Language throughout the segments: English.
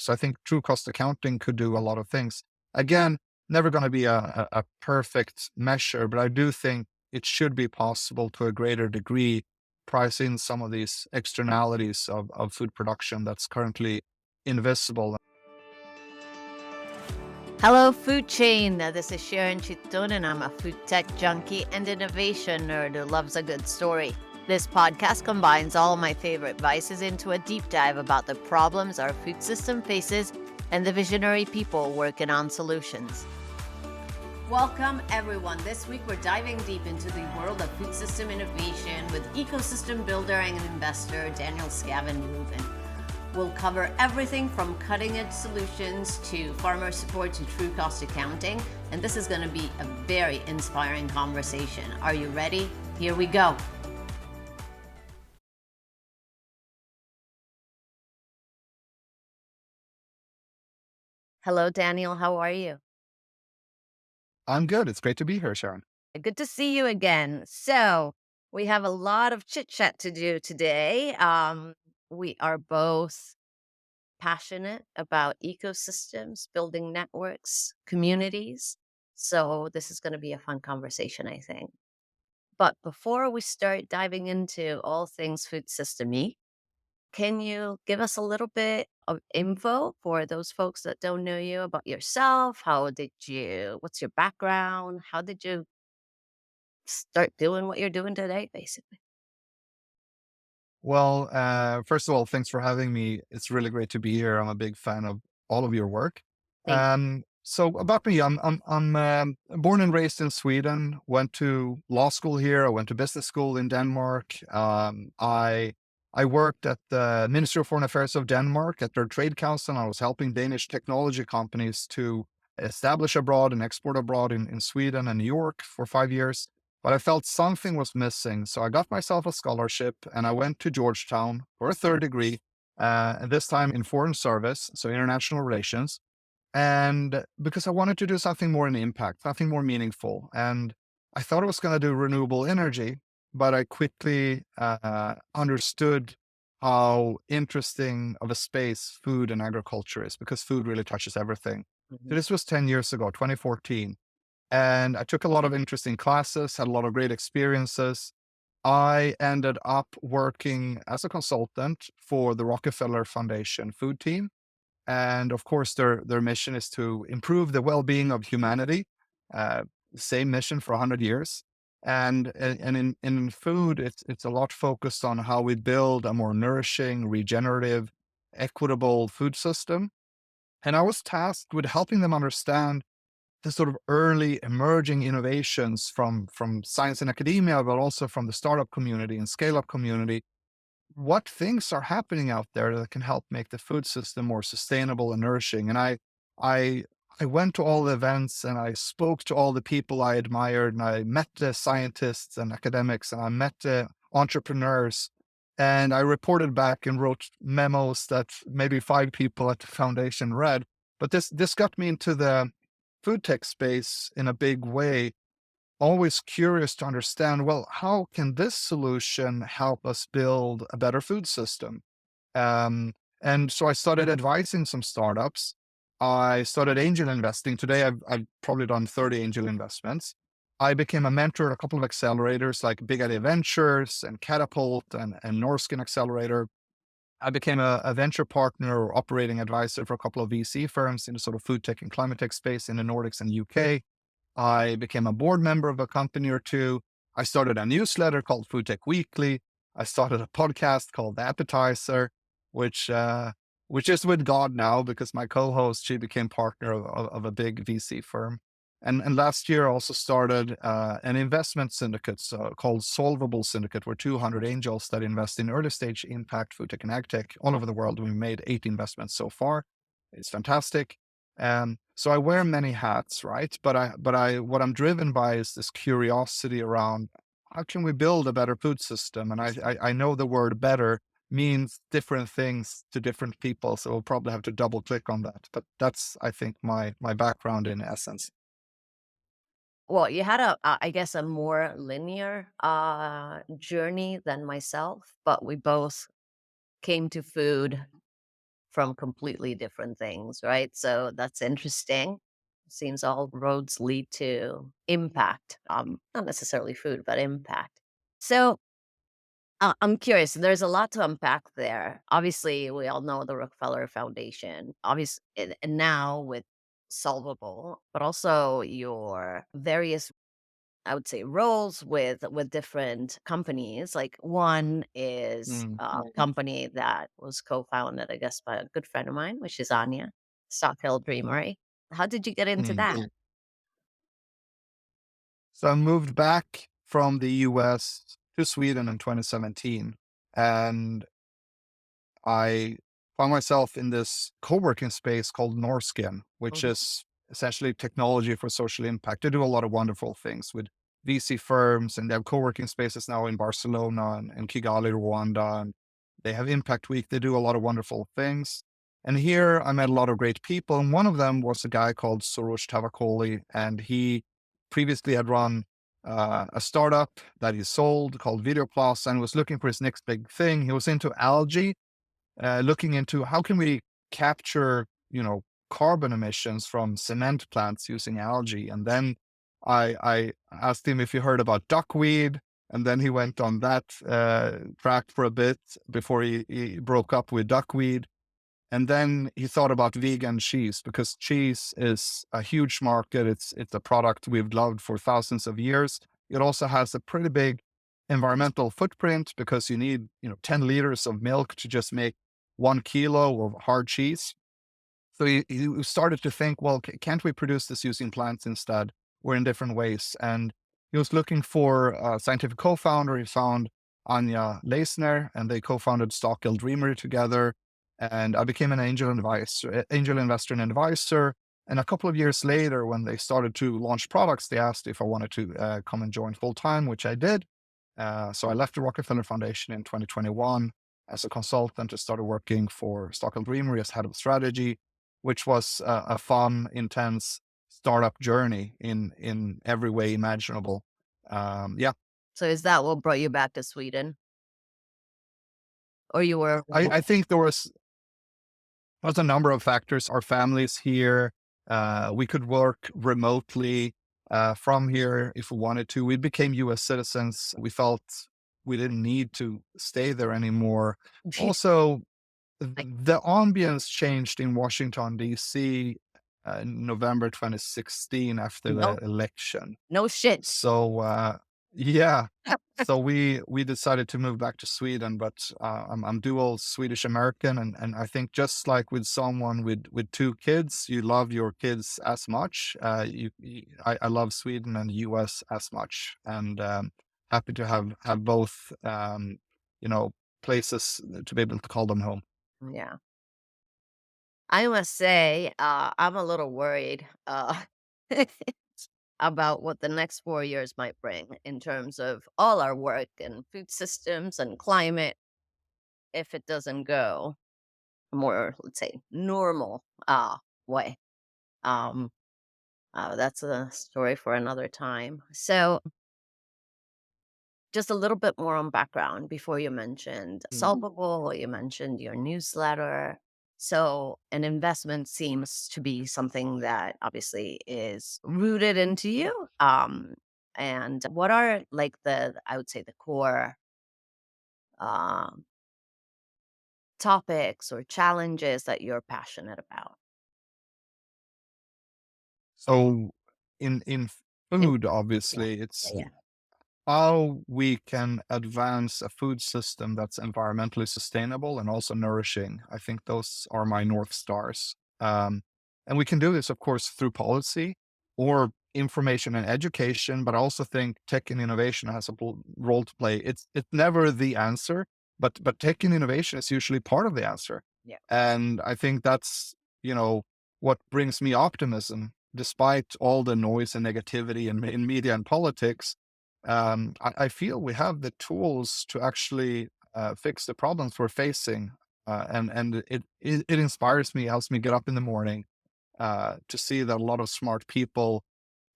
So I think true cost accounting could do a lot of things. Again, never going to be a perfect measure, but I do think it should be possible to a greater degree price in some of these externalities of food production that's currently invisible. Hello, food chain. This is Sharon Cittone, and I'm a food tech junkie and innovation nerd who loves a good story. This podcast combines all of my favorite vices into a deep dive about the problems our food system faces and the visionary people working on solutions. Welcome, everyone. This week, we're diving deep into the world of food system innovation with ecosystem builder and investor Daniel Skaven Ruben. We'll cover everything from cutting-edge solutions to farmer support to true cost accounting, and this is going to be a very inspiring conversation. Are you ready? Here we go. Hello, Daniel. How are you? I'm good. It's great to be here, Sharon. Good to see you again. So, we have a lot of chit-chat to do today. We are both passionate about ecosystems, building networks, communities. So this is going to be a fun conversation, I think. But before we start diving into all things food system-y, can you give us a little bit of info for those folks that don't know you about yourself? What's your background? How did you start doing what you're doing today, basically? Well, first of all, thanks for having me. It's really great to be here. I'm a big fan of all of your work. Thank So about me, I'm born and raised in Sweden. Went to law school here. I went to business school in Denmark. I worked at the Ministry of Foreign Affairs of Denmark at their trade council. I was helping Danish technology companies to establish abroad and export abroad in Sweden and New York for 5 years. But I felt something was missing. So I got myself a scholarship and I went to Georgetown for a third degree, and this time in foreign service, so international relations. And because I wanted to do something more in impact, something more meaningful. And I thought I was going to do renewable energy, but I quickly understood how interesting of a space food and agriculture is, because food really touches everything. So you. this was 10 years ago, 2014. And I took a lot of interesting classes, had a lot of great experiences. I ended up working as a consultant for the Rockefeller Foundation food team. And of course, their mission is to improve the well-being of humanity. Uh, Same mission for 100 years. And in food, it's a lot focused on how we build a more nourishing, regenerative, equitable food system. And I was tasked with helping them understand the sort of early emerging innovations from science and academia, but also from the startup community and scale-up community. What things are happening out there that can help make the food system more sustainable and nourishing? And I, I went to all the events and I spoke to all the people I admired, and I met the scientists and academics, and I met the entrepreneurs. And I reported back and wrote memos that maybe 5 people at the foundation read. But this got me into the food tech space in a big way, always curious to understand, well, how can this solution help us build a better food system? Um, and so I started advising some startups. I started angel investing. Today, I've probably done 30 angel investments. I became a mentor at a couple of accelerators like Big Idea Ventures and Katapult and Norrsken Accelerator. I became a venture partner or operating advisor for a couple of VC firms in the sort of food tech and climate tech space in the Nordics and UK. I became a board member of a company or two. I started a newsletter called FoodTech Weekly. I started a podcast called Appetizer, which which is with God now, because my co-host, she became partner of a big VC firm. And last year I also started an investment syndicate called Solvable Syndicate, where 200 angels that invest in early stage impact food tech and AgTech all over the world. We've made 8 investments so far. It's fantastic. So I wear many hats, right? What I'm driven by is this curiosity around how can we build a better food system? And I know the word better means different things to different people. So we'll probably have to double click on that. But that's, I think, my background in essence. Well, you had I guess, a more linear journey than myself, but we both came to food from completely different things, right? So that's interesting. Seems all roads lead to impact, not necessarily food, but impact. So I'm curious. There's a lot to unpack there. Obviously, we all know the Rockefeller Foundation, obviously, and now with Solvable, but also your various, I would say, roles with different companies. Like one is Mm, a company that was co-founded, I guess, by a good friend of mine, which is Anya, Stockeld Dreamery. How did you get into mm. that? So I moved back from the US to Sweden in 2017, and I found myself in this co-working space called Norrsken, which Mhm. is essentially technology for social impact. They do a lot of wonderful things with VC firms, and they have co-working spaces now in Barcelona and Kigali, Rwanda, and they have Impact Week. They do a lot of wonderful things. And here I met a lot of great people, and one of them was a guy called Soroush Tavakoli, and he previously had run a startup that he sold called Video Plus and was looking for his next big thing. He was into algae, looking into how can we capture, carbon emissions from cement plants using algae. And then I asked him if he heard about duckweed, and then he went on that track for a bit before he broke up with duckweed. And then he thought about vegan cheese because cheese is a huge market. It's a product we've loved for thousands of years. It also has a pretty big environmental footprint because you need, 10 liters of milk to just make 1 kilo of hard cheese. So he started to think, well, can't we produce this using plants instead, or in different ways? And he was looking for a scientific co-founder. He found Anja Leisner, and they co-founded Stockeld Dreamery together. And I became an angel investor and advisor. And a couple of years later, when they started to launch products, they asked if I wanted to come and join full time, which I did. So I left the Rockefeller Foundation in 2021 as a consultant. I started working for Stockholm Dreamery as head of strategy, which was a fun, intense startup journey in every way imaginable. Yeah, So is that what brought you back to Sweden? Or you were I think there was a number of factors. Our families here, we could work remotely from here if we wanted to. We became U.S. citizens. We felt we didn't need to stay there anymore. Also, like, the ambience changed in Washington, D.C. In November 2016 after no, the election. no shit. So, yeah, so we decided to move back to Sweden, but I'm dual Swedish American, and I think just like with someone with two kids, you love your kids as much. I love Sweden and US as much, and happy to have both, you know, places to be able to call them home. Yeah. I must say, I'm a little worried about what the next 4 years might bring in terms of all our work and food systems and climate if it doesn't go a more, let's say, normal way. Um, that's a story for another time. So, just a little bit more on background before you mentioned Solvable, you mentioned your newsletter. So, an investment seems to be something that obviously is rooted into you. And what are like I would say, the core um, topics or challenges that you're passionate about? So in And food, yeah, obviously, it's yeah, how we can advance a food system that's environmentally sustainable and also nourishing. I think those are my North Stars. And we can do this, of course, through policy or information and education, but I also think tech and innovation has a role to play. It's never the answer, but tech and innovation is usually part of the answer. yeah, And I think that's, what brings me optimism, despite all the noise and negativity in media and politics. I feel we have the tools to actually fix the problems we're facing, and it inspires me, helps me get up in the morning to see that a lot of smart people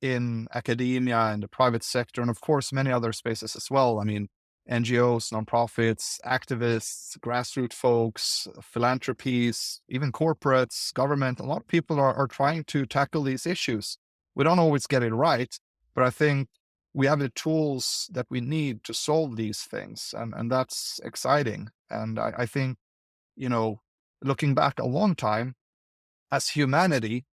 in academia and the private sector, and of course many other spaces as well. I mean, NGOs, nonprofits, activists, grassroots folks, philanthropies, even corporates, government. A lot of people are trying to tackle these issues. We don't always get it right, but I think we have the tools that we need to solve these things. And that's exciting. And I think, you know, looking back a long time, as humanity,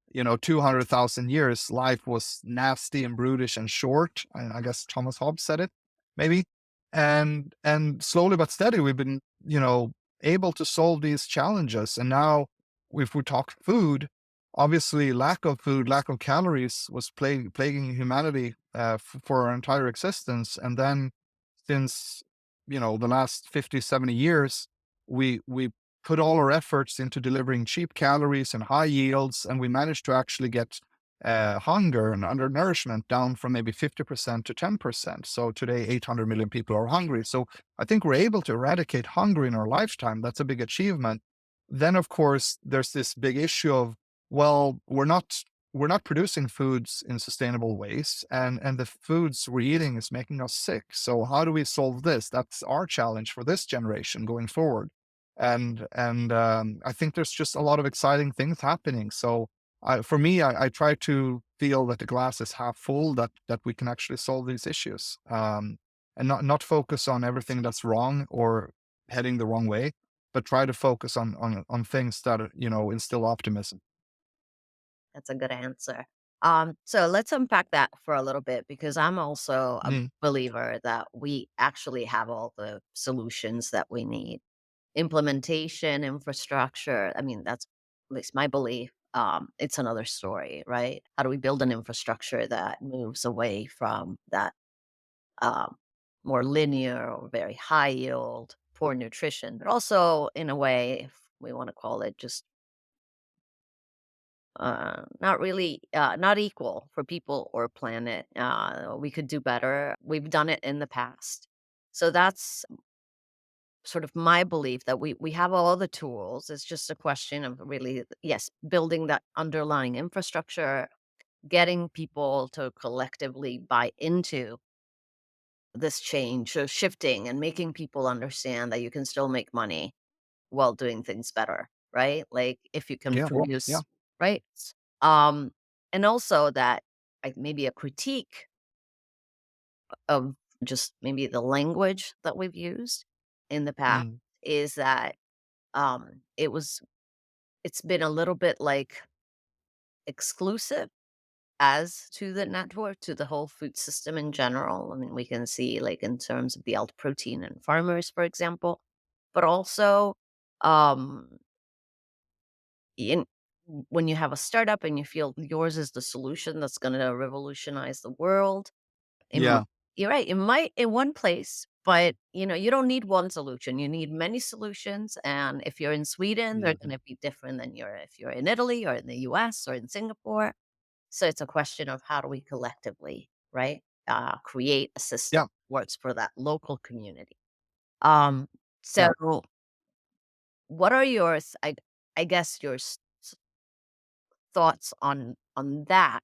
200,000 years, life was nasty and brutish and short. And I guess Thomas Hobbes said it, maybe. And slowly but steady, we've been, able to solve these challenges. And now, if we talk food, obviously, lack of food, lack of calories was plaguing humanity for our entire existence. And then, since the last 50, 70 years, we put all our efforts into delivering cheap calories and high yields, and we managed to actually get hunger and undernourishment down from maybe 50% to 10%. So today, 800 million people are hungry. So I think we're able to eradicate hunger in our lifetime. That's a big achievement. Then, of course, there's this big issue of, well, we're not producing foods in sustainable ways, and the foods we're eating is making us sick. So how do we solve this? That's our challenge for this generation going forward. And I think there's just a lot of exciting things happening. So for me, I try to feel that the glass is half full, that we can actually solve these issues, and not focus on everything that's wrong or heading the wrong way, but try to focus on things that instill optimism. That's a good answer. So let's unpack that for a little bit because I'm also a Mm, believer that we actually have all the solutions that we need. Implementation, infrastructure. I mean, that's at least my belief. It's another story, right? How do we build an infrastructure that moves away from that um, more linear or very high yield, poor nutrition, but also in a way, if we want to call it just not really not equal for people or planet. We could do better. We've done it in the past. So that's sort of my belief that we have all the tools. It's just a question of really, yes, building that underlying infrastructure, getting people to collectively buy into this change, so shifting and making people understand that you can still make money while doing things better, right? Like if you can yeah, yeah. produce, right? Um, and also that maybe a critique of just maybe the language that we've used in the past Mm, is that it was it's been a little bit like exclusive as to the network, to the whole food system in general. I mean, we can see like in terms of the alt protein and farmers, for example, but also um in when you have a startup and you feel yours is the solution that's going to revolutionize the world, yeah. you're right. It might in one place, but you don't need one solution. You need many solutions. And if you're in Sweden, they're going Mhm. to be different than if you're in Italy or in the US or in Singapore. So it's a question of how do we collectively, right, create a system Yeah. that works for that local community. Um, so Yeah. what are yours? I guess your thoughts on that,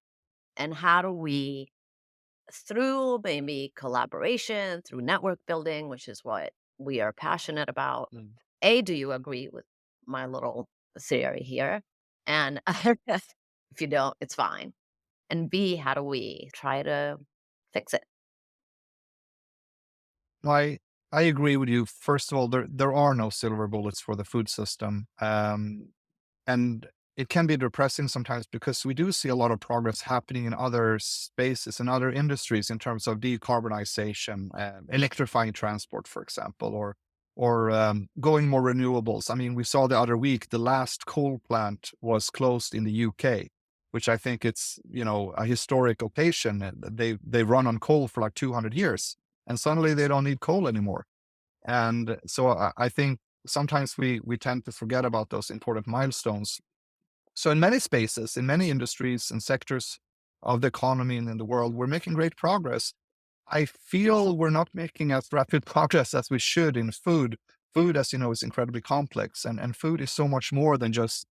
and how do we through maybe collaboration, through network building, which is what we are passionate about. Mm. A, do you agree with my little theory here? And if you don't, it's fine. And B, how do we try to fix it? I I agree with you. First of all, there are no silver bullets for the food system. And it can be depressing sometimes because we do see a lot of progress happening in other spaces and other industries in terms of decarbonization, electrifying transport, for example, or going more renewables. I mean, we saw the other week the last coal plant was closed in the UK, which I think it's a historic occasion. They run on coal for like 200 years, and suddenly they don't need coal anymore. And so I think sometimes we tend to forget about those important milestones. So in many spaces, in many industries and sectors of the economy and in the world, we're making great progress. I feel we're not making as rapid progress as we should in food. Food, as you know, is incredibly complex, and food is so much more than just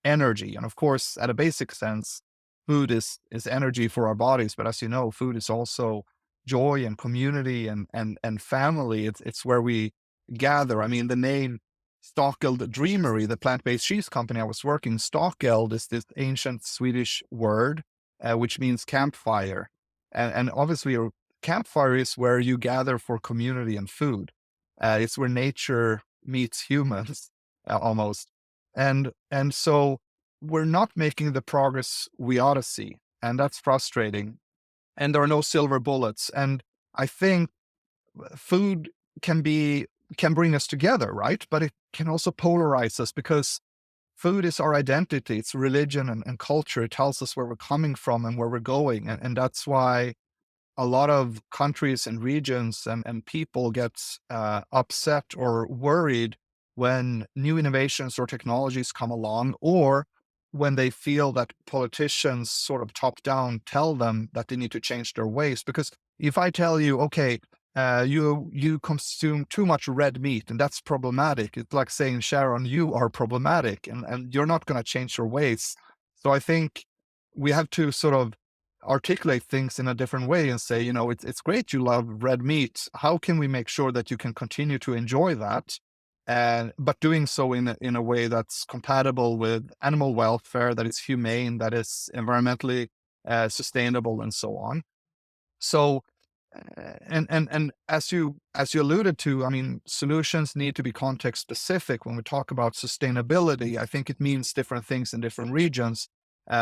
energy. And of course, at a basic sense, food is energy for our bodies. But as you know, food is also joy and community and family. It's where we gather. I mean, the name Stockeld Dreamery, the plant-based cheese company I was working, Stockeld is this ancient Swedish word, which means campfire. And obviously, a campfire is where you gather for community and food. It's where nature meets humans, almost. And so we're not making the progress we ought to see, and that's frustrating. And there are no silver bullets. And I think food can bring us together, right? But it can also polarize us because food is our identity, it's religion and culture. It tells us where we're coming from and where we're going. And that's why a lot of countries and regions and people get upset or worried when new innovations or technologies come along, or when they feel that politicians sort of top down tell them that they need to change their ways. Because if I tell you, okay, you consume too much red meat and that's problematic, it's like saying, Sharon, you are problematic and you're not going to change your ways. So I think we have to sort of articulate things in a different way and say, it's great you love red meat. How can we make sure that you can continue to enjoy that? And but doing so in a way that's compatible with animal welfare, that is humane, that is environmentally sustainable, and so on. So, and as you alluded to, I mean, solutions need to be context specific. When we talk about sustainability, I think it means different things in different regions.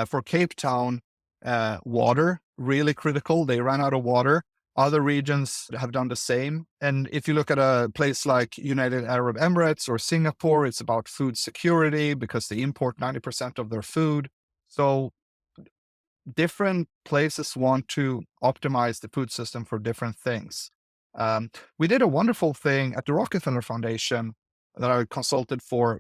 For Cape Town, water really critical. They ran out of water. Other regions have done the same. And if you look at a place like United Arab Emirates or Singapore, it's about food security because they import 90% of their food. So different places want to optimize the food system for different things. We did a wonderful thing at the Rockefeller Foundation that I consulted for.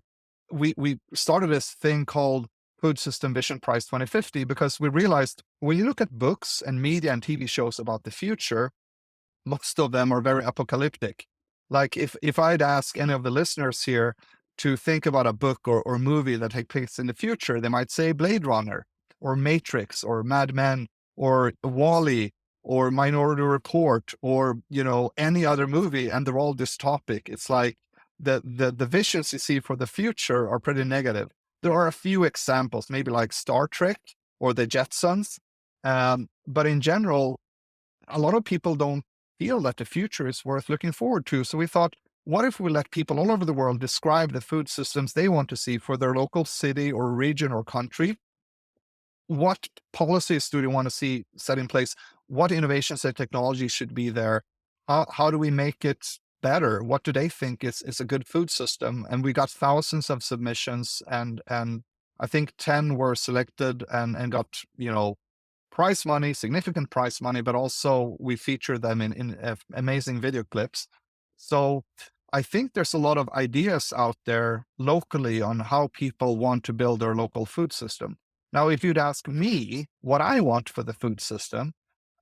We started this thing called Food System Vision Prize 2050 because we realized when you look at books and media and TV shows about the future, most of them are very apocalyptic. Like if I'd ask any of the listeners here to think about a book or movie that takes place in the future, they might say Blade Runner or Matrix or Mad Men or Wall-E or Minority Report or, any other movie, and they're all dystopic. It's like the visions you see for the future are pretty negative. There are a few examples, maybe like Star Trek or the Jetsons. But in general, a lot of people don't feel that the future is worth looking forward to. So we thought, what if we let people all over the world describe the food systems they want to see for their local city or region or country? What policies do they want to see set in place? What innovations and technology should be there? How do we make it better? What do they think is a good food system? And we got thousands of submissions, and I think 10 were selected and got, prize money, significant prize money, but also we feature them in amazing video clips. So I think there's a lot of ideas out there locally on how people want to build their local food system. Now, if you'd ask me what I want for the food system,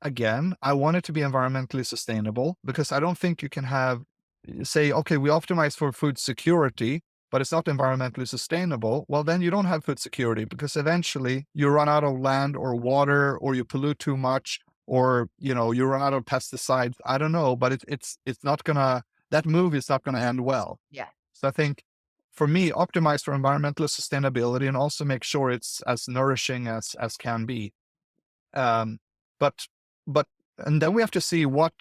again, I want it to be environmentally sustainable because I don't think you can say, okay, we optimize for food security, but it's not environmentally sustainable. Well, then you don't have food security because eventually you run out of land or water, or you pollute too much, or, you run out of pesticides. I don't know, but it's not gonna, that move is not gonna end well. Yeah. So I think for me, optimize for environmental sustainability and also make sure it's as nourishing as can be. Um, but but and then we have to see what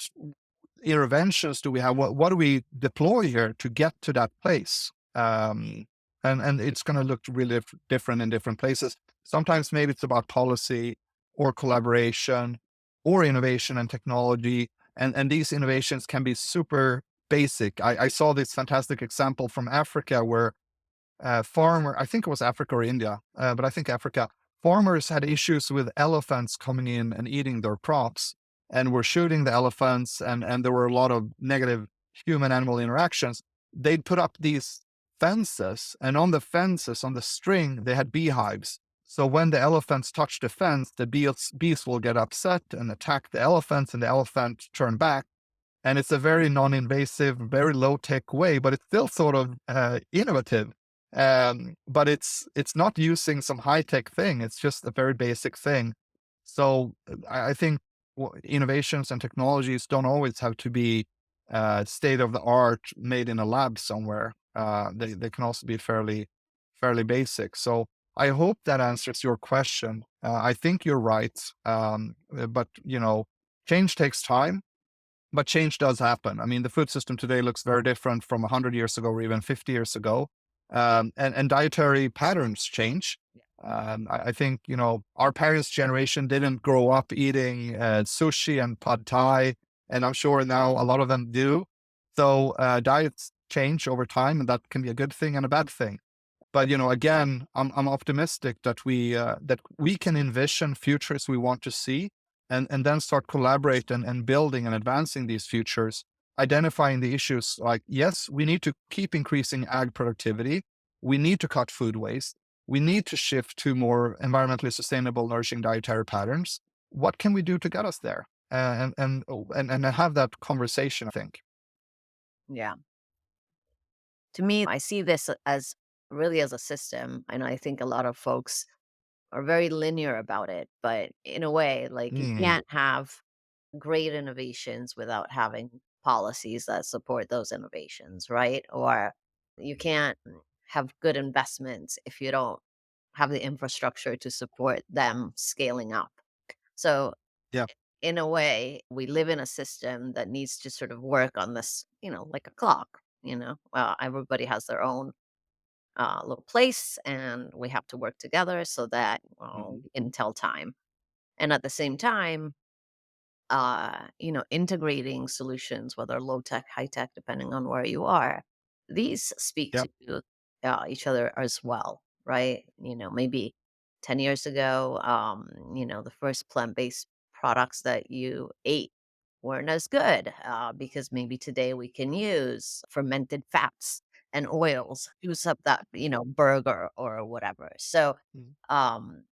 interventions do we have, what do we deploy here to get to that place. And it's going to look really different in different places. Sometimes maybe it's about policy or collaboration or innovation and technology. And these innovations can be super basic. I saw this fantastic example from Africa where farmer, I think it was Africa or India, but I think Africa, farmers had issues with elephants coming in and eating their crops and were shooting the elephants, and there were a lot of negative human animal interactions. They'd put up these fences, and on the fences, on the string, they had beehives. So when the elephants touch the fence, the bees will get upset and attack the elephants, and the elephant turn back. And it's a very non-invasive, very low-tech way, but it's still sort of innovative. But it's not using some high-tech thing. It's just a very basic thing. So I think innovations and technologies don't always have to be state of the art made in a lab somewhere. They can also be fairly basic. So I hope that answers your question. I think you're right, but change takes time. But change does happen. I mean, the food system today looks very different from 100 years ago or even 50 years ago. And dietary patterns change. I think, our parents' generation didn't grow up eating sushi and pad thai, and I'm sure now a lot of them do. So diets change over time, and that can be a good thing and a bad thing. But again, I'm optimistic that we can envision futures we want to see, and then start collaborating and building and advancing these futures, identifying the issues like, yes, we need to keep increasing ag productivity. We need to cut food waste. We need to shift to more environmentally sustainable, nourishing dietary patterns. What can we do to get us there? And have that conversation, I think. Yeah. To me, I see this as really as a system. And I think a lot of folks are very linear about it. But in a way, like you Mm, can't have great innovations without having policies that support those innovations, right? Or you can't have good investments if you don't have the infrastructure to support them scaling up. So, yeah, in a way, we live in a system that needs to sort of work on this, like a clock. Everybody has their own little place, and we have to work together so that mhm, we can tell time. And at the same time, integrating solutions, whether low tech, high tech, depending on where you are, these speak yeah, to each other as well, right? Maybe 10 years ago, the first plant based products that you ate weren't as good because maybe today we can use fermented fats and oils, use up that, burger or whatever. So, mhm, um,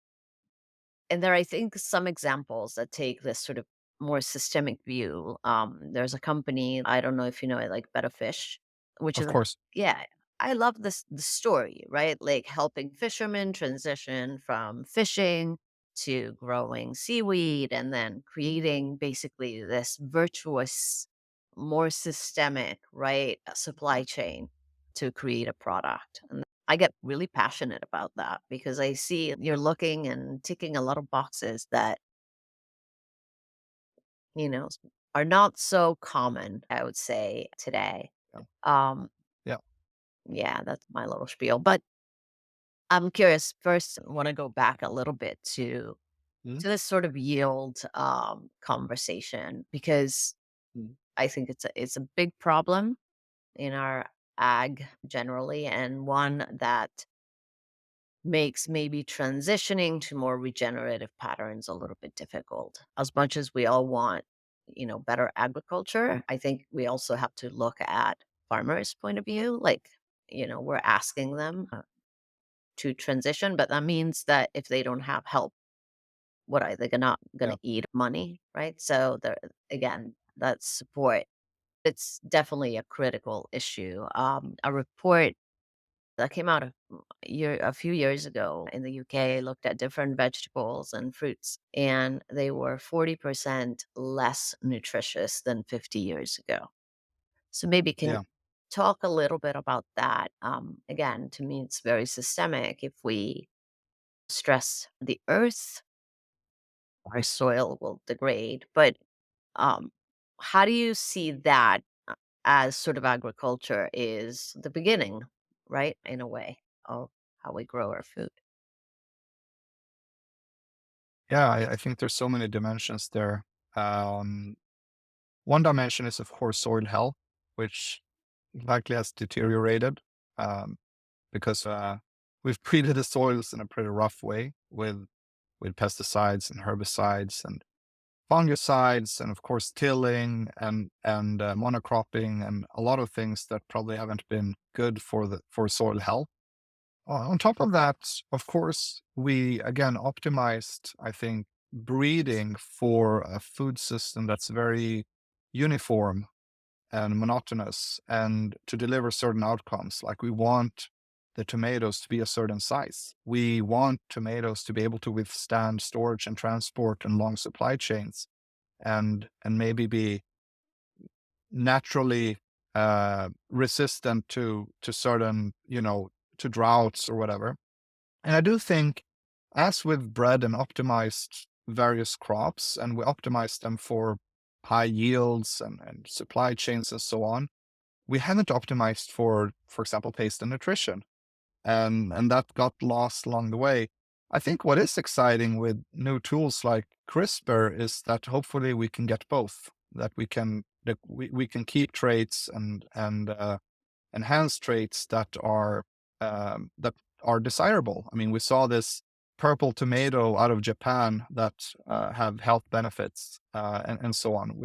and there are, I think, some examples that take this sort of more systemic view. There's a company, I don't know if you know it, like Better Fish, which of is, course. yeah, I love this the story, right? Like helping fishermen transition from fishing to growing seaweed and then creating basically this virtuous, more systemic, right, supply chain to create a product. And I get really passionate about that because I see you're looking and ticking a lot of boxes that, you know, s- are not so common, I would say, today. Yeah, Um, yeah. yeah, that's my little spiel. But I'm curious, first, I want to go back a little bit Mhm, to this sort of yield conversation because mhm, I think it's a big problem in our ag generally, and one that makes maybe transitioning to more regenerative patterns a little bit difficult. As much as we all want, better agriculture, I think we also have to look at farmers' point of view. Like, we're asking them to transition, but that means that if they don't have help, what are they not yeah, gonna eat money, right? So there again, that support. It's definitely a critical issue. A report that came out a few years ago in the UK looked at different vegetables and fruits, and they were 40% less nutritious than 50 years ago. So maybe can you yeah, talk a little bit about that? Again, to me, it's very systemic. If we stress the earth, our soil will degrade. But um, how do you see that as sort of agriculture is the beginning, right? In a way of how we grow our food. yeah. I think there's so many dimensions there. Um, One dimension is, of course, soil health, which likely has deteriorated um, because we've treated the soils in a pretty rough way with pesticides and herbicides and fungicides, and of course tilling and monocropping and a lot of things that probably haven't been good for soil health. On top of that, of course, we again optimized, I think, breeding for a food system that's very uniform and monotonous and to deliver certain outcomes. Like we want the tomatoes to be a certain size. We want tomatoes to be able to withstand storage and transport and long supply chains. and maybe be naturally resistant to certain, to droughts or whatever. And I do think, as with bread and optimized various crops, and we optimize them for high yields and supply chains and so on, we haven't optimized for example, taste and nutrition, and that got lost along the way. I think what is exciting with new tools like CRISPR is that hopefully we can get both. That we can keep traits and enhance traits that are desirable. I mean, we saw this purple tomato out of Japan that have health benefits and so on.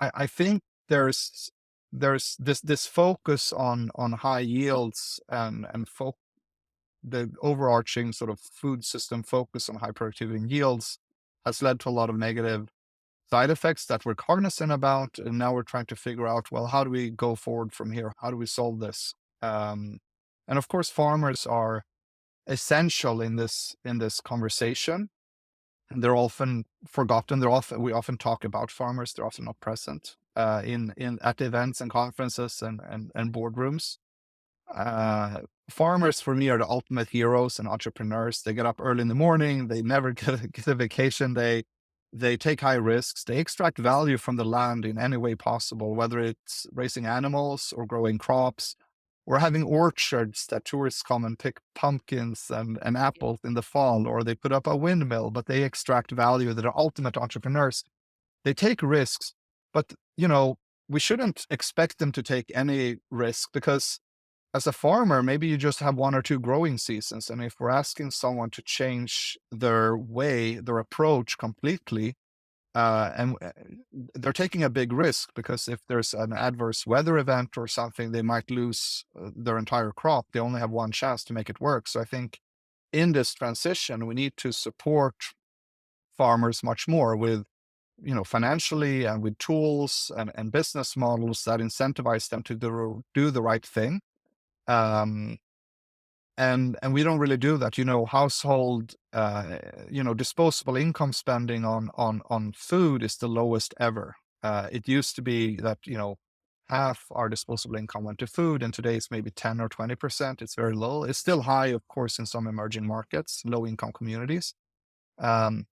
I think there's this focus on high yields and the overarching sort of food system focus on high productivity and yields has led to a lot of negative side effects that we're cognizant about, and now we're trying to figure out, well, how do we go forward from here? How do we solve this? Um, and of course, farmers are essential in this conversation. And they're often forgotten. We often talk about farmers. They're often not present in at events and conferences and boardrooms. Uh, Farmers for me are the ultimate heroes and entrepreneurs. They get up early in the morning. They never get a vacation. They take high risks. They extract value from the land in any way possible, whether it's raising animals or growing crops or having orchards that tourists come and pick pumpkins and apples in the fall, or they put up a windmill, but they extract value. They're ultimate entrepreneurs. They take risks, but we shouldn't expect them to take any risk, because as a farmer, maybe you just have one or two growing seasons. And if we're asking someone to change their approach completely, and they're taking a big risk, because if there's an adverse weather event or something, they might lose their entire crop. They only have one chance to make it work. So I think in this transition, we need to support farmers much more with, financially and with tools and business models that incentivize them to do the right thing. Um, and we don't really do that. Household, disposable income spending on food is the lowest ever. It used to be that, half our disposable income went to food, and today it's maybe 10 or 20%. It's very low. It's still high, of course, in some emerging markets, low income communities. Um,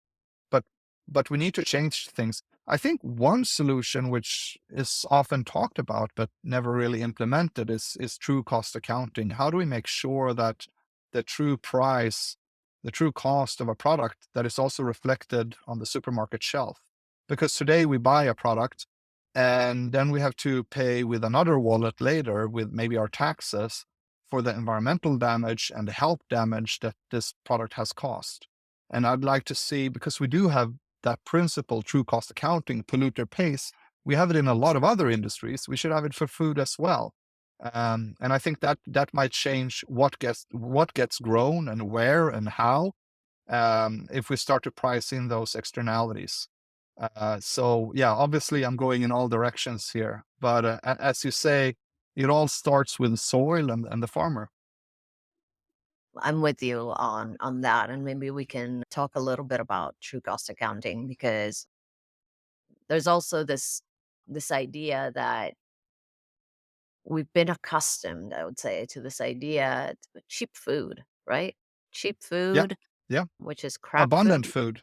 but we need to change things. I think one solution, which is often talked about but never really implemented, is true cost accounting. How do we make sure that the true price, the true cost of a product, that is also reflected on the supermarket shelf? Because today we buy a product and then we have to pay with another wallet later, with maybe our taxes, for the environmental damage and the health damage that this product has caused. And I'd like to see, because we do have that principle, true cost accounting, polluter pays, we have it in a lot of other industries. We should have it for food as well. And I think that might change what gets grown and where and how, if we start to price in those externalities. So yeah, obviously I'm going in all directions here, but as you say, it all starts with the soil and the farmer. I'm with you on that, and maybe we can talk a little bit about true cost accounting, because there's also this idea that we've been accustomed, I would say, to this idea cheap food, right? Cheap Yeah, food, yeah, which is crap abundant food. food.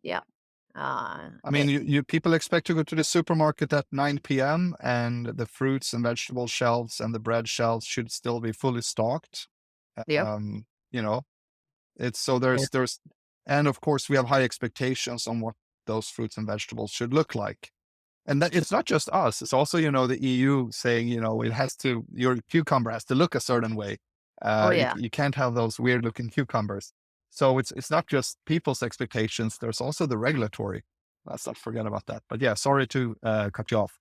Yeah. Uh, I mean, it, you people expect to go to the supermarket at 9 p.m. and the fruits and vegetable shelves and the bread shelves should still be fully stocked. yep. Um, you know, it's so there's and of course we have high expectations on what those fruits and vegetables should look like. And that it's not just us, it's also, the EU saying, your cucumber has to look a certain way. Oh You yeah. you can't have those weird looking cucumbers. So it's not just people's expectations, there's also the regulatory. Let's not forget about that. But yeah, sorry to cut you off.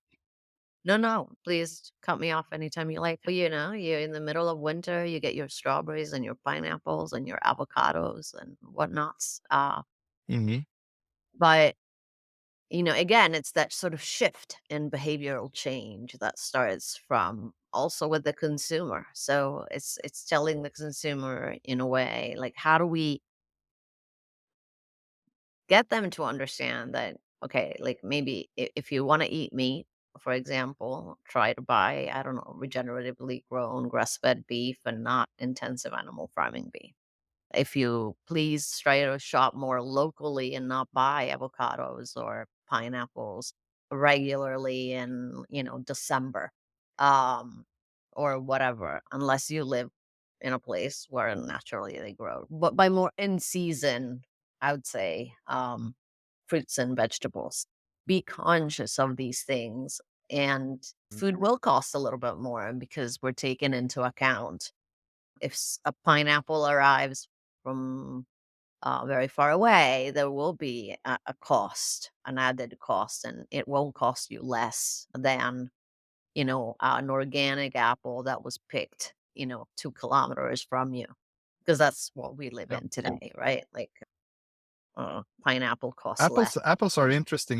No, no, please cut me off anytime you like. But you're in the middle of winter, you get your strawberries and your pineapples and your avocados and whatnots. Hmm. But again, it's that sort of shift in behavioral change that starts from also with the consumer. So it's telling the consumer in a way, like, how do we get them to understand that, okay, like maybe if you want to eat meat, for example, try to buy, I don't know, regeneratively grown grass-fed beef and not intensive animal farming beef. If you please try to shop more locally and not buy avocados or pineapples regularly in, December, um, or whatever, unless you live in a place where naturally they grow. But by more in season, I would say, fruits and vegetables. Be conscious of these things. And food will cost a little bit more because we're taking into account if a pineapple arrives from very far away, there will be a cost, an added cost, and it won't cost you less than, an organic apple that was picked, 2 kilometers from you, because that's what we live Yeah. in today, right? Like pineapple costs less. Apples are interesting.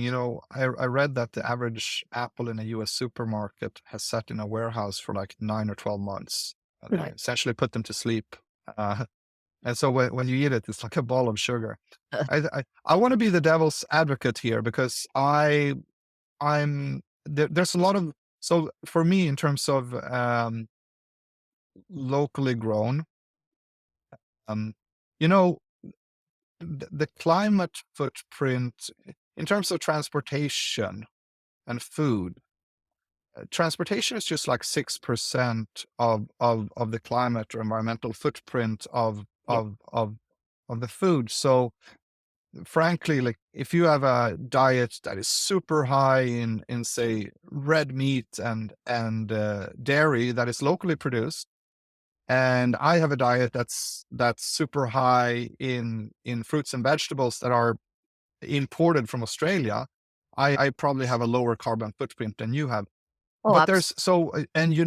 I read that the average apple in a US supermarket has sat in a warehouse for like 9 or 12 months. They Right. essentially put them to sleep. Uh, and so when you eat it, it's like a ball of sugar. I want to be the devil's advocate here because there's a lot of, so for me, in terms of locally grown, um, you know, the climate footprint in terms of transportation and food. Transportation is just like 6% of the climate or environmental footprint Yeah. of the food. So frankly, like if you have a diet that is super high in say red meat and dairy that is locally produced, and I have a diet that's super high in fruits and vegetables that are imported from Australia, I probably have a lower carbon footprint than you have. Oh, But there's so and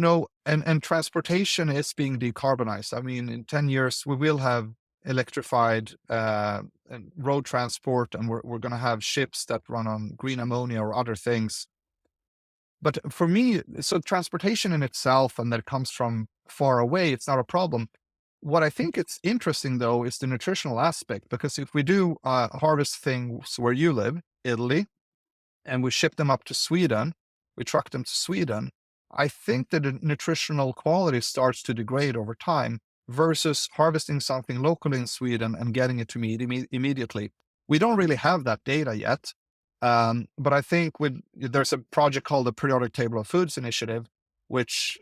and transportation is being decarbonized. I mean, in 10 years we will have electrified and road transport, and we're going to have ships that run on green ammonia or other things. But for me, so transportation in itself, and that it comes from far away, it's not a problem. What I think it's interesting though is the nutritional aspect, because if we do harvest things where you live, Italy, and we ship them up to Sweden, we truck them to Sweden, I think that the nutritional quality starts to degrade over time versus harvesting something locally in Sweden and getting it to me immediately. We don't really have that data yet. But I think there's a project called the Periodic Table of Foods Initiative, which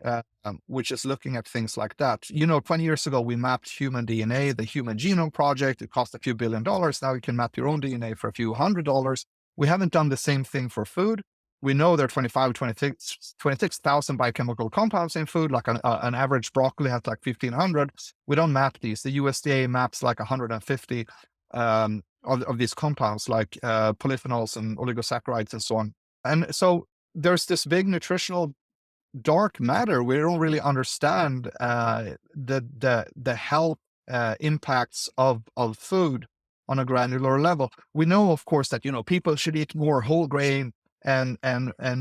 is looking at things like that. 20 years ago, we mapped human DNA, the Human Genome Project. It cost a few $1 billion. Now you can map your own DNA for a few $100. We haven't done the same thing for food. We know there are 26,000 biochemical compounds in food, like an average broccoli has like 1,500. We don't map these. The USDA maps like 150 of these compounds, like polyphenols and oligosaccharides and so on. And so there's this big nutritional dark matter. We don't really understand the health impacts of food on a granular level. We know, of course, that people should eat more whole grain and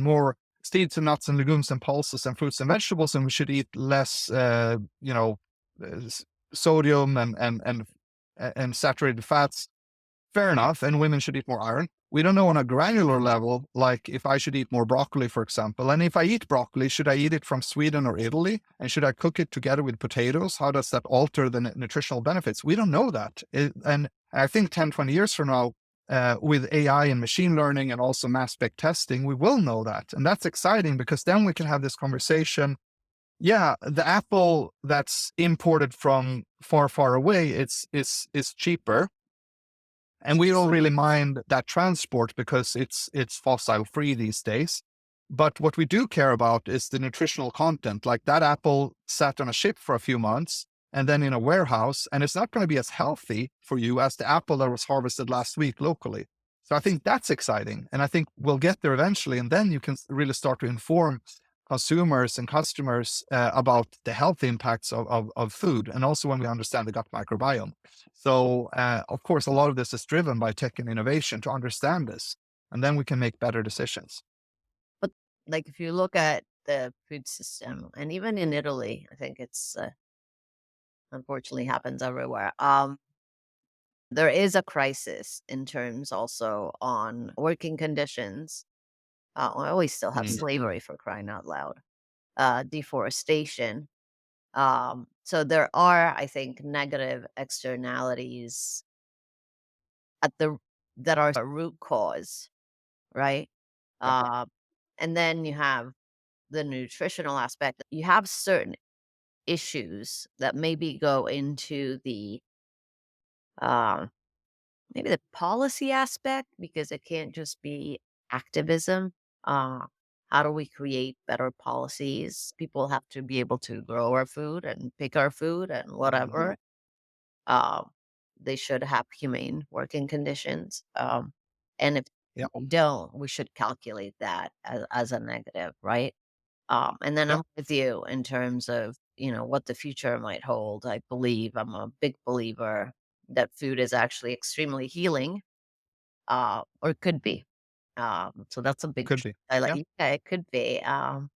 more seeds and nuts and legumes and pulses and fruits and vegetables, and we should eat less, sodium and saturated fats. Fair enough, and women should eat more iron. We don't know on a granular level, like if I should eat more broccoli, for example. And if I eat broccoli, should I eat it from Sweden or Italy? And should I cook it together with potatoes? How does that alter the nutritional benefits? We don't know that. And I think 10, 20 years from now, with AI and machine learning and also mass spec testing, we will know that. And that's exciting because then we can have this conversation. Yeah, the apple that's imported from far, far away, is cheaper, and we don't really mind that transport because it's fossil free these days. But what we do care about is the nutritional content. Like that apple sat on a ship for a few months and then in a warehouse, and it's not going to be as healthy for you as the apple that was harvested last week locally. So I think that's exciting. And I think we'll get there eventually. And then you can really start to inform consumers and customers about the health impacts of food. And also when we understand the gut microbiome. So, of course, a lot of this is driven by tech and innovation to understand this, and then we can make better decisions. But like if you look at the food system, and even in Italy, I think it's unfortunately happens everywhere. There is a crisis in terms also on working conditions. Well, we still have Mm, slavery for crying out loud, deforestation. So there are, I think, negative externalities at the that are a root cause, right? yeah, Uh, and then you have the nutritional aspect. You have certain issues that maybe go into the uh, maybe the policy aspect, because it can't just be activism. Uh, how do we create better policies? People have to be able to grow our food and pick our food and whatever. Um, they should have humane working conditions. And if yeah, we don't, we should calculate that as a negative, right? And then yeah. I'm with you in terms of, what the future might hold. I'm a big believer that food is actually extremely healing, or could be. So that's a big Could be. Yeah, yeah, it could be. And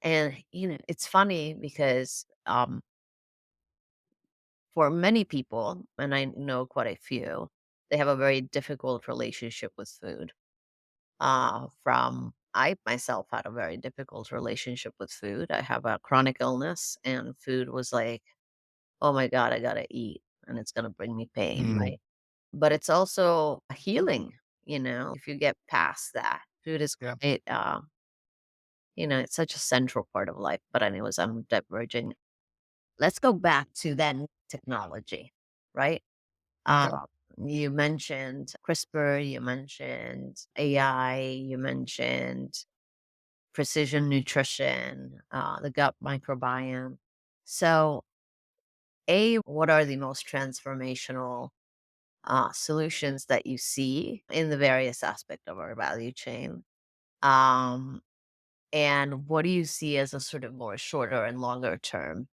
it's funny because for many people, and I know quite a few, they have a very difficult relationship with food. From I myself had a very difficult relationship with food. I have a chronic illness, and food was like, oh my God, I gotta eat, and it's gonna bring me pain, mm, right? But it's also a healing, if you get past that. Food is yeah, great. It's such a central part of life. But anyways, I'm diverging. Let's go back to then technology, right? yeah, Uh, you mentioned CRISPR, you mentioned AI, you mentioned precision nutrition, the gut microbiome. So, what are the most transformational solutions that you see in the various aspect of our value chain? Um, and what do you see as a sort of more shorter and longer term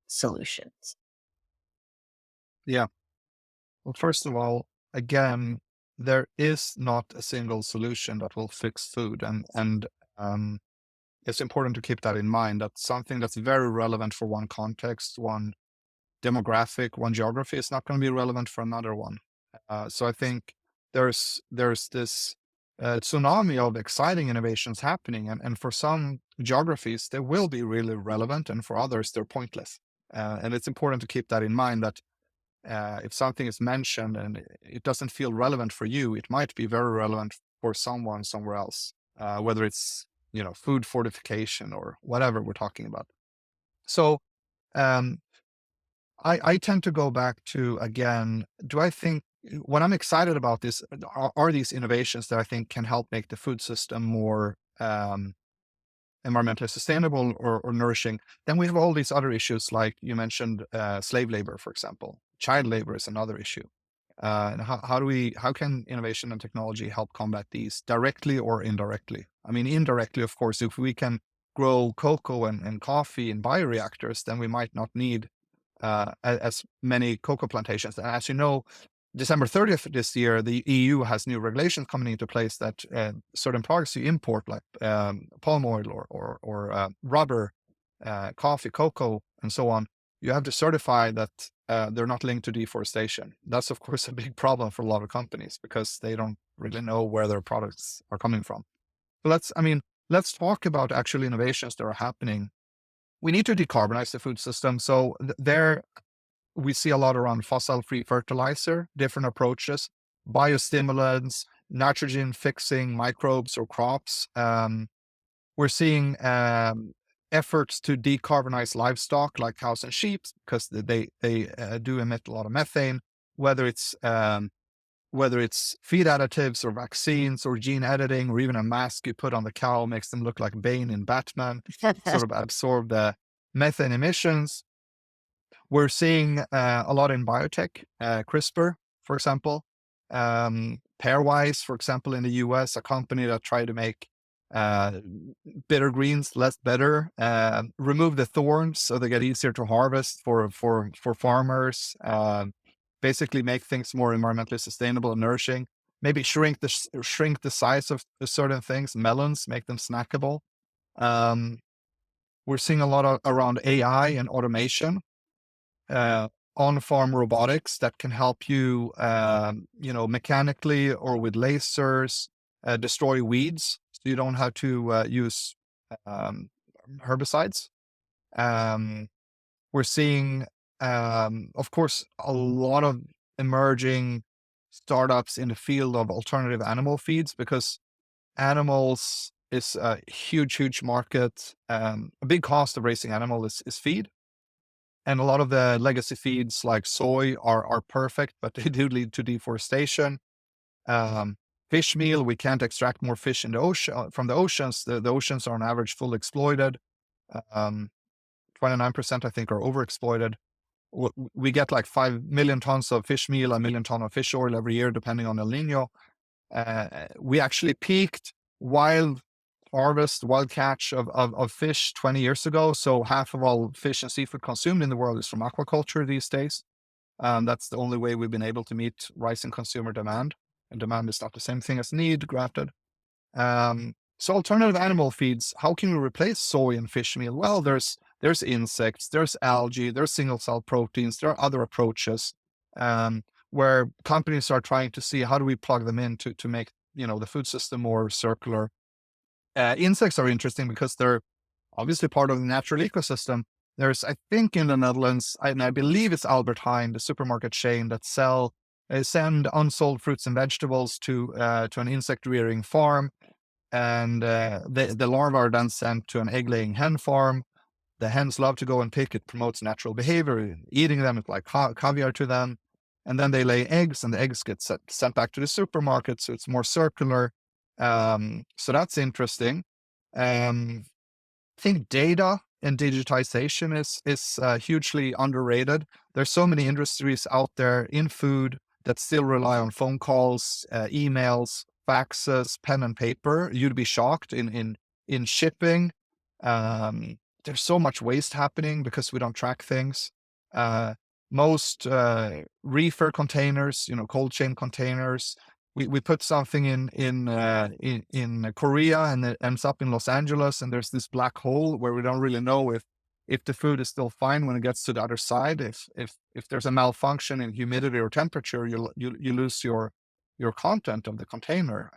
solutions? yeah. Well, first of all, again, there is not a single solution that will fix food, and um, it's important to keep that in mind. That something that's very relevant for one context, one demographic, one geography is not going to be relevant for another one. So I think there's this tsunami of exciting innovations happening, and for some geographies they will be really relevant, and for others they're pointless. And it's important to keep that in mind that if something is mentioned and it doesn't feel relevant for you, it might be very relevant for someone somewhere else, whether it's food fortification or whatever we're talking about. So um, I tend to go back to, again, do I think what I'm excited about this are these innovations that I think can help make the food system more environmentally sustainable or nourishing. Then we have all these other issues, like you mentioned, slave labor, for example. Child labor is another issue. And how can innovation and technology help combat these directly or indirectly? I mean, indirectly, of course, if we can grow cocoa and coffee in bioreactors, then we might not need as many cocoa plantations. And as you know, December 30th this year, the EU has new regulations coming into place that certain products you import, like palm oil or rubber, coffee, cocoa, and so on, you have to certify that they're not linked to deforestation. That's, of course, a big problem for a lot of companies because they don't really know where their products are coming from. So let's talk about actual innovations that are happening. We need to decarbonize the food system. So there we see a lot around fossil-free fertilizer, different approaches, biostimulants, nitrogen fixing microbes or crops. We're seeing efforts to decarbonize livestock like cows and sheep because they do emit a lot of methane. Whether it's whether it's feed additives or vaccines or gene editing or even a mask you put on the cow makes them look like Bane in Batman, sort of absorb the methane emissions. We're seeing a lot in biotech, CRISPR, for example, Pairwise, for example, in the US, a company that tried to make uh, bitter greens less bitter, remove the thorns so they get easier to harvest for farmers, basically make things more environmentally sustainable and nourishing. Maybe shrink the size of certain things, melons, make them snackable. Um, we're seeing a lot around AI and automation, uh, on-farm robotics that can help you, mechanically or with lasers destroy weeds, so you don't have to use um, herbicides. Um, we're seeing, of course, a lot of emerging startups in the field of alternative animal feeds, because animals is a huge, huge market. A big cost of raising animal is feed. And a lot of the legacy feeds like soy are perfect, but they do lead to deforestation. Um, Fish meal, we can't extract more fish in the ocean from the oceans. The oceans are on average fully exploited. Um, 29%, I think, are overexploited. We get like 5 million tons of fish meal, a million ton of fish oil every year, depending on El Nino. We actually peaked wild wild catch of fish 20 years ago. So half of all fish and seafood consumed in the world is from aquaculture these days. That's the only way we've been able to meet rising consumer demand. And demand is not the same thing as need, granted. So alternative animal feeds, how can we replace soy and fish meal? Well, there's insects, there's algae, there's single cell proteins, there are other approaches where companies are trying to see how do we plug them in to make the food system more circular. Insects are interesting because they're obviously part of the natural ecosystem. There's, I think, in the Netherlands, and I believe it's Albert Heijn, the supermarket chain that send unsold fruits and vegetables to an insect rearing farm, and the larvae are then sent to an egg laying hen farm. The hens love to go and pick. It promotes natural behavior. Eating them is like caviar to them. And then they lay eggs, and the eggs get sent back to the supermarket. So it's more circular. So that's interesting. I think data and digitization is hugely underrated. There's so many industries out there in food that still rely on phone calls, emails, faxes, pen and paper. You'd be shocked in shipping. There's so much waste happening because we don't track things. Most reefer containers, cold chain containers, we put something in Korea and it ends up in Los Angeles, and there's this black hole where we don't really know if the food is still fine when it gets to the other side. If there's a malfunction in humidity or temperature, you lose your content of the container.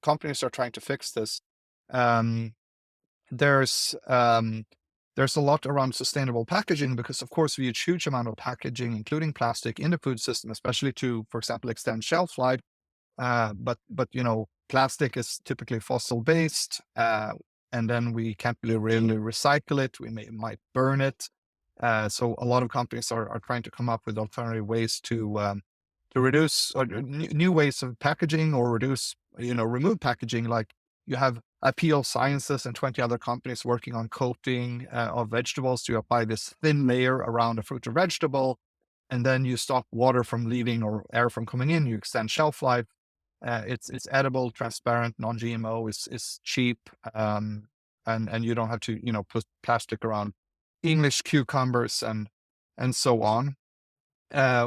Companies are trying to fix this. Um, there's there's a lot around sustainable packaging because, of course, we use huge amount of packaging, including plastic, in the food system, especially to, for example, extend shelf life. But plastic is typically fossil based, and then we can't really recycle it. We might burn it. So a lot of companies are trying to come up with alternative ways to reduce, or new ways of packaging, or reduce, remove packaging. Like you have Appeal Sciences and 20 other companies working on coating of vegetables to apply this thin layer around a fruit or vegetable, and then you stop water from leaving or air from coming in. You extend shelf life. It's edible, transparent, non-GMO. Is cheap, and you don't have to put plastic around English cucumbers and so on.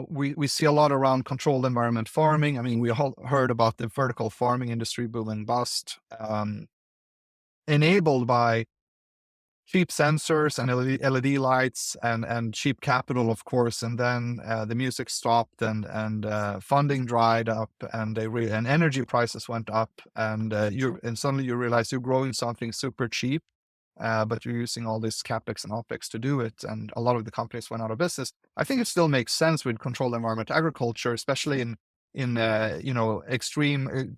We see a lot around controlled environment farming. I mean, we all heard about the vertical farming industry boom and bust, enabled by cheap sensors and LED lights and cheap capital, of course. And then the music stopped, and funding dried up, and and energy prices went up, and suddenly you realize you're growing something super cheap, but you're using all this capex and opex to do it, and a lot of the companies went out of business. I think it still makes sense with controlled environment agriculture, especially in extreme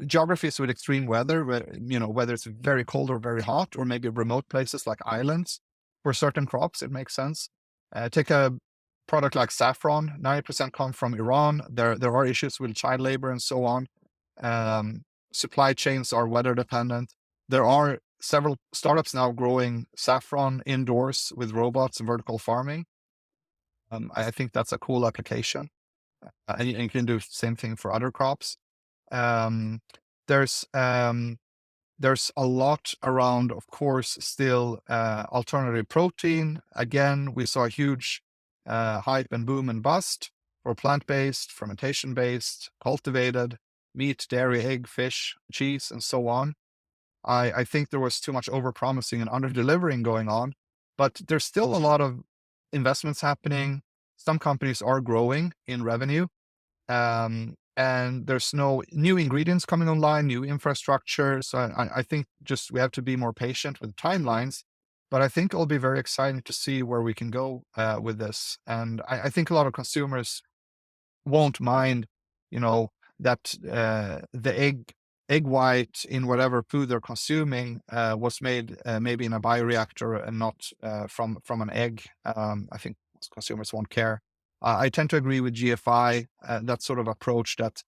geographies with extreme weather, whether it's very cold or very hot, or maybe remote places like islands. For certain crops, it makes sense. Take a product like saffron. 90% come from Iran. There are issues with child labor and so on. Supply chains are weather dependent. There are several startups now growing saffron indoors with robots and vertical farming. I think that's a cool application. And you can do the same thing for other crops. There's a lot around, of course, still alternative protein. Again, we saw a huge hype and boom and bust for plant-based, fermentation-based, cultivated meat, dairy, egg, fish, cheese, and so on. I think there was too much over-promising and under-delivering going on, but there's still a lot of investments happening. some companies are growing in revenue, and there's no new ingredients coming online, new infrastructure. So I think just we have to be more patient with timelines. But I think it'll be very exciting to see where we can go with this. And I think a lot of consumers won't mind, you know, that the egg white in whatever food they're consuming was made maybe in a bioreactor and not from an egg. I think most consumers won't care. I tend to agree with GFI, that sort of approach that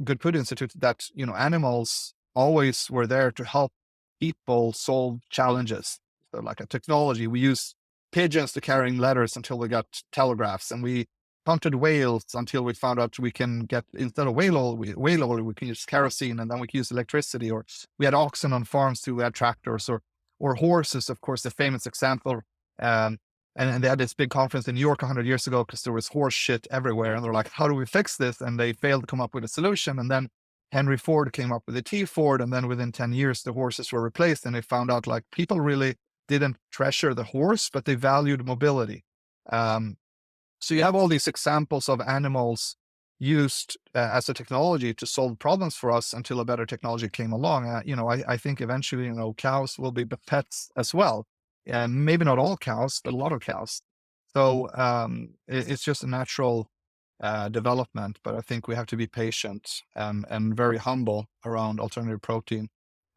Good Food Institute, that animals always were there to help people solve challenges. So like a technology, we use pigeons to carrying letters until we got telegraphs, and we hunted whales until we found out we can get, instead of whale oil, we can use kerosene, and then we can use electricity. Or we had oxen on farms too, we had tractors, or horses, of course, the famous example. Um, and they had this big conference in New York 100 years ago because there was horse shit everywhere. And they're like, how do we fix this? And they failed to come up with a solution. And then Henry Ford came up with the T Ford. And then within 10 years, the horses were replaced. And they found out like people really didn't treasure the horse, but they valued mobility. So you have all these examples of animals used as a technology to solve problems for us until a better technology came along. I think eventually, cows will be pets as well. And maybe not all cows, but a lot of cows. So it's just a natural development, but I think we have to be patient and very humble around alternative protein.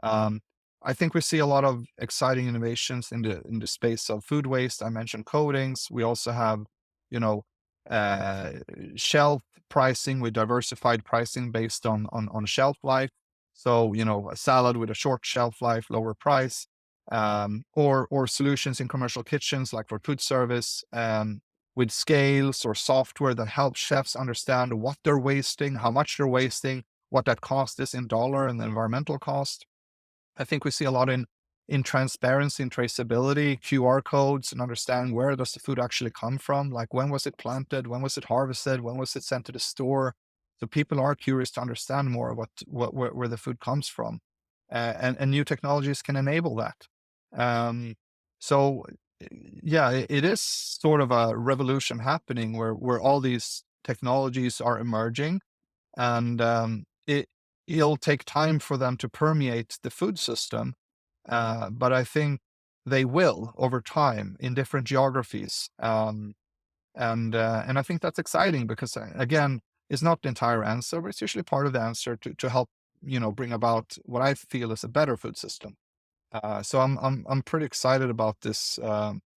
Um, I think we see a lot of exciting innovations in the space of food waste. I mentioned coatings. We also have, you know, uh, shelf pricing with diversified pricing based on shelf life. So, a salad with a short shelf life, lower price, or solutions in commercial kitchens like for food service, with scales or software that helps chefs understand what they're wasting, how much they're wasting, what that cost is in dollar and the environmental cost. I think we see a lot in transparency and traceability, QR codes, and understand where does the food actually come from? Like when was it planted? When was it harvested? When was it sent to the store? So people are curious to understand more where the food comes from, and new technologies can enable that. Um, so yeah, it is sort of a revolution happening where all these technologies are emerging, and it'll take time for them to permeate the food system, but I think they will over time in different geographies. And I think that's exciting because again, it's not the entire answer, but it's usually part of the answer to help bring about what I feel is a better food system. So I'm pretty excited about this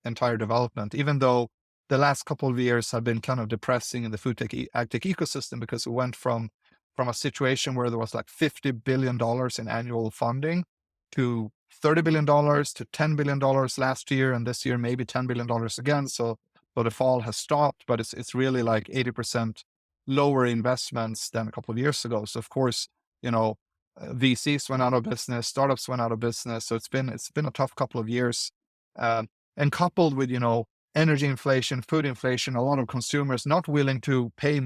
entire development, even though the last couple of years have been kind of depressing in the food tech agtech ecosystem, because it went from a situation where there was like $50 billion in annual funding to $30 billion to $10 billion last year, and this year maybe $10 billion again. So the fall has stopped, but it's really like 80% lower investments than a couple of years ago. So of course, you know, VCs went out of business, startups went out of business. So it's been a tough couple of years, and coupled with energy inflation, food inflation, a lot of consumers not willing to pay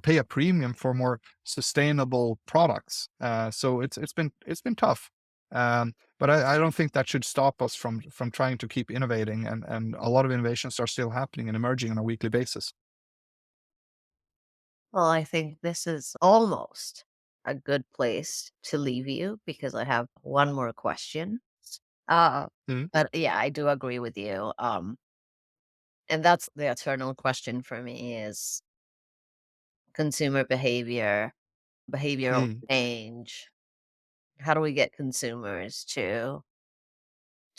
pay a premium for more sustainable products. So it's been tough, but I don't think that should stop us from trying to keep innovating, and a lot of innovations are still happening and emerging on a weekly basis. Well, I think this is almost a good place to leave you because I have one more question. Uh, Mhm. but yeah, I do agree with you. And that's the eternal question for me is consumer behavior, behavioral Mm. change. How do we get consumers to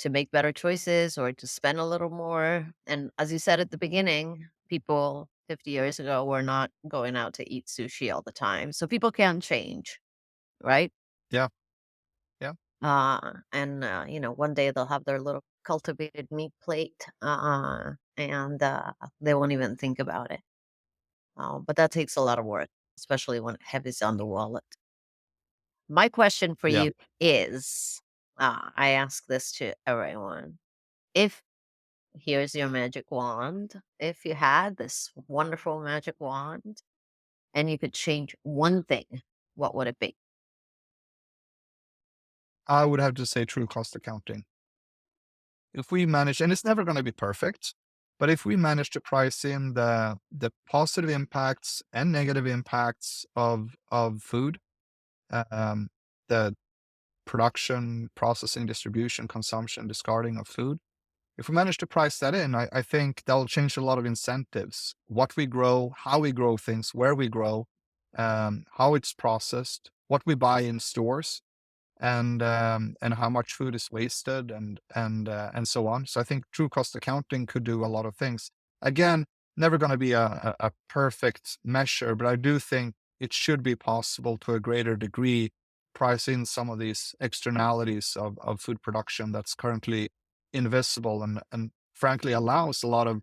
make better choices or to spend a little more? And as you said at the beginning, people 50 years ago were not going out to eat sushi all the time. So people can change, right? Yeah, yeah, One day they'll have their little cultivated meat plate, and they won't even think about it. But that takes a lot of work, especially when it heavies on the wallet. My question for yeah. you is, I ask this to everyone. If here's your magic wand, if you had this wonderful magic wand and you could change one thing, what would it be? I would have to say true cost accounting. If we manage, and it's never going to be perfect, But if we manage to price in the positive impacts and negative impacts of food, um, the production, processing, distribution, consumption, discarding of food, if we manage to price that in, I think that'll change a lot of incentives. What we grow, how we grow things, where we grow, how it's processed, what we buy in stores, and how much food is wasted, and so on. So I think true cost accounting could do a lot of things. Again, never going to be a perfect measure, but I do think it should be possible to a greater degree price in some of these externalities of food production that's currently invisible, and frankly allows a lot of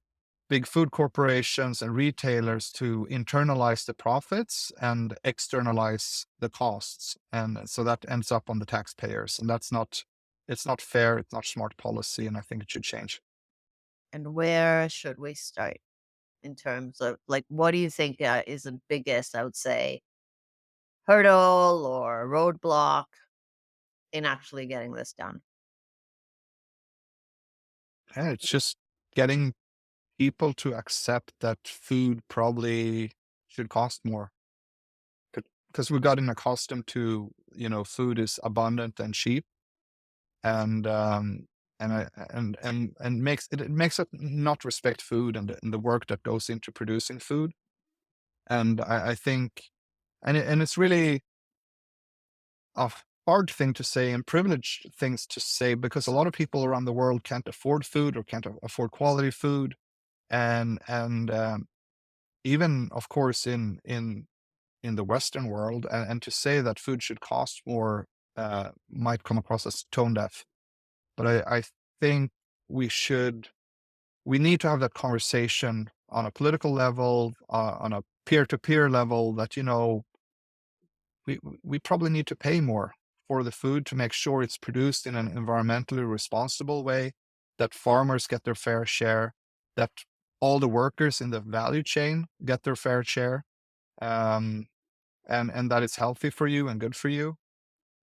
big food corporations and retailers to internalize the profits and externalize the costs. And so that ends up on the taxpayers. And it's not fair. It's not smart policy. And I think it should change. And where should we start in terms of like, what do you think is the biggest, I would say, hurdle or roadblock in actually getting this done? And it's just getting people to accept that food probably should cost more, because we've gotten accustomed to, food is abundant and cheap, and it makes it not respect food and the work that goes into producing food. And I think, and it's really a hard thing to say and privileged things to say, because a lot of people around the world can't afford food or can't afford quality food, and even of course in the Western world, and to say that food should cost more might come across as tone deaf. But I think we need to have that conversation on a political level, on a peer-to-peer level, that, we probably need to pay more for the food to make sure it's produced in an environmentally responsible way, that farmers get their fair share, that all the workers in the value chain get their fair share, um, and that it's healthy for you and good for you.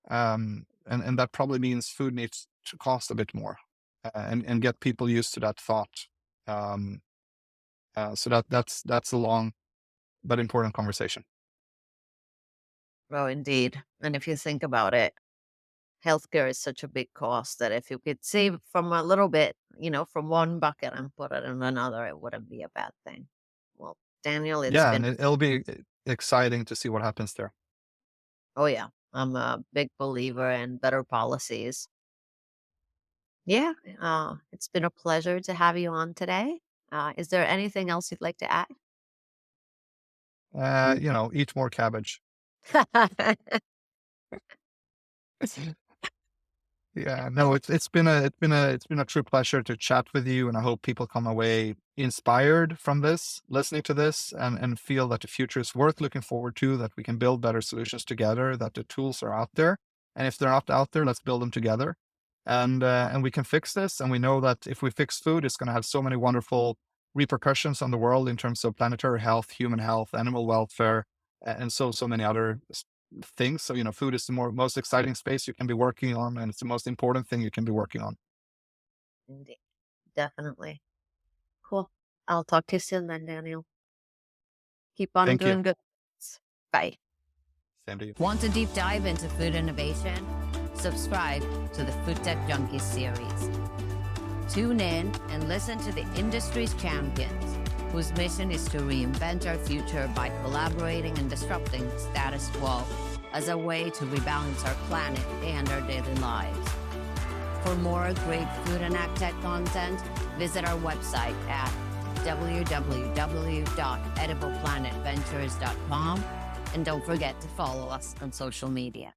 And that probably means food needs to cost a bit more, and get people used to that thought. Um, so that's a long but important conversation. Oh, indeed. And if you think about it, healthcare is such a big cost that if you could save from a little bit, from one bucket and put it in another, it wouldn't be a bad thing. Well, Daniel, it's Yeah, and been, it'll be exciting to see what happens there. oh yeah, I'm a big believer in better policies. Yeah, it's been a pleasure to have you on today. Is there anything else you'd like to add? Eat more cabbage. Yeah, no, it's been a true pleasure to chat with you, and I hope people come away inspired from this, listening to this, and feel that the future is worth looking forward to, that we can build better solutions together, that the tools are out there, and if they're not out there, let's build them together, and we can fix this. And we know that if we fix food, it's going to have so many wonderful repercussions on the world in terms of planetary health, human health, animal welfare, and so many other things. So, food is the most exciting space you can be working on, and it's the most important thing you can be working on. Indeed, definitely. Cool. I'll talk to you soon then, Daniel. Keep on Thank you. doing good. Bye. Same to you. Want to deep dive into food innovation? Subscribe to the Food Tech Junkies series. Tune in and listen to the industry's champions, whose mission is to reinvent our future by collaborating and disrupting the status quo as a way to rebalance our planet and our daily lives. For more great food and AgTech content, visit our website at www.edibleplanetVentures.com, and don't forget to follow us on social media.